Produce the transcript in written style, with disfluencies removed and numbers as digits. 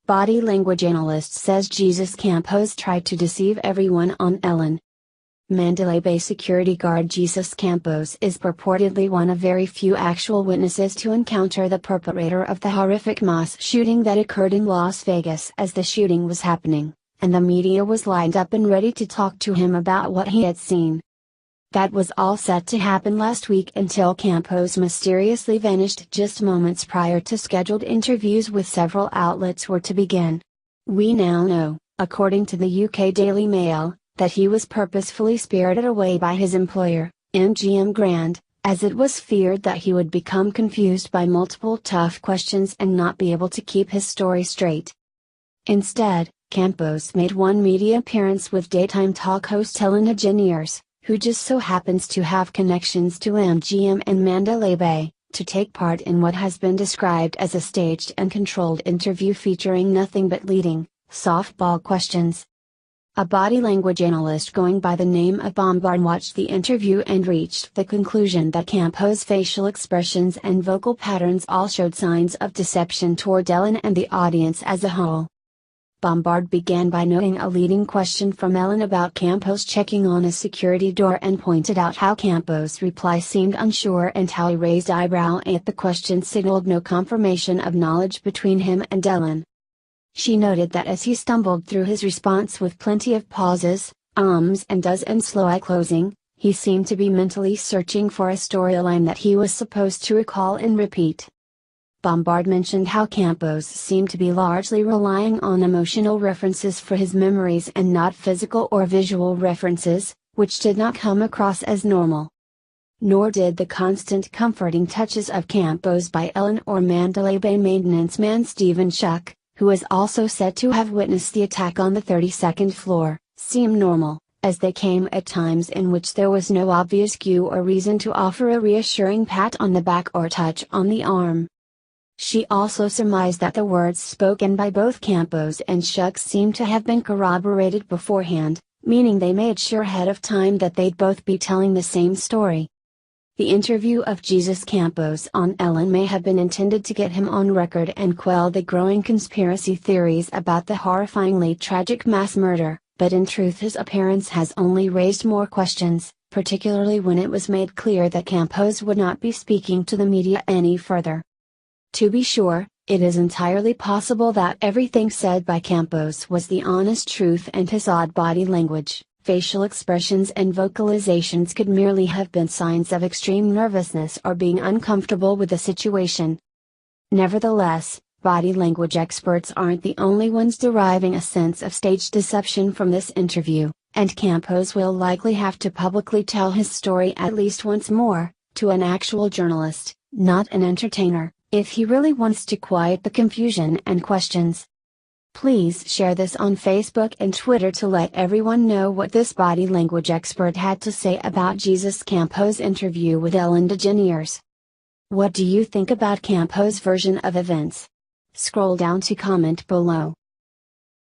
Body language analyst says Jesus Campos tried to deceive everyone on Ellen. Mandalay Bay security guard Jesus Campos is purportedly one of very few actual witnesses to encounter the perpetrator of the horrific mass shooting that occurred in Las Vegas as the shooting was happening, and the media was lined up and ready to talk to him about what he had seen. That was all set to happen last week until Campos mysteriously vanished just moments prior to scheduled interviews with several outlets were to begin. We now know, according to the UK Daily Mail, that he was purposefully spirited away by his employer, MGM Grand, as it was feared that he would become confused by multiple tough questions and not be able to keep his story straight. Instead, Campos made one media appearance with daytime talk host Ellen DeGeneres, who just so happens to have connections to MGM and Mandalay Bay, to take part in what has been described as a staged and controlled interview featuring nothing but leading, softball questions. A body language analyst going by the name of Bombard watched the interview and reached the conclusion that Campos' facial expressions and vocal patterns all showed signs of deception toward Ellen and the audience as a whole. Bombard began by noting a leading question from Ellen about Campos checking on a security door and pointed out how Campos' reply seemed unsure and how a raised eyebrow at the question signaled no confirmation of knowledge between him and Ellen. She noted that as he stumbled through his response with plenty of pauses, ums and does and slow eye closing, he seemed to be mentally searching for a storyline that he was supposed to recall and repeat. Bombard mentioned how Campos seemed to be largely relying on emotional references for his memories and not physical or visual references, which did not come across as normal. Nor did the constant comforting touches of Campos by Ellen or Mandalay Bay maintenance man Stephen Schuck, who is also said to have witnessed the attack on the 32nd floor, seem normal, as they came at times in which there was no obvious cue or reason to offer a reassuring pat on the back or touch on the arm. She also surmised that the words spoken by both Campos and Schuck seemed to have been corroborated beforehand, meaning they made sure ahead of time that they'd both be telling the same story. The interview of Jesus Campos on Ellen may have been intended to get him on record and quell the growing conspiracy theories about the horrifyingly tragic mass murder, but in truth his appearance has only raised more questions, particularly when it was made clear that Campos would not be speaking to the media any further. To be sure, it is entirely possible that everything said by Campos was the honest truth and his odd body language, facial expressions and vocalizations could merely have been signs of extreme nervousness or being uncomfortable with the situation. Nevertheless, body language experts aren't the only ones deriving a sense of staged deception from this interview, and Campos will likely have to publicly tell his story at least once more, to an actual journalist, not an entertainer, if he really wants to quiet the confusion and questions. Please share this on Facebook and Twitter to let everyone know what this body language expert had to say about Jesus Campos' interview with Ellen DeGeneres. What do you think about Campos' version of events? Scroll down to comment below.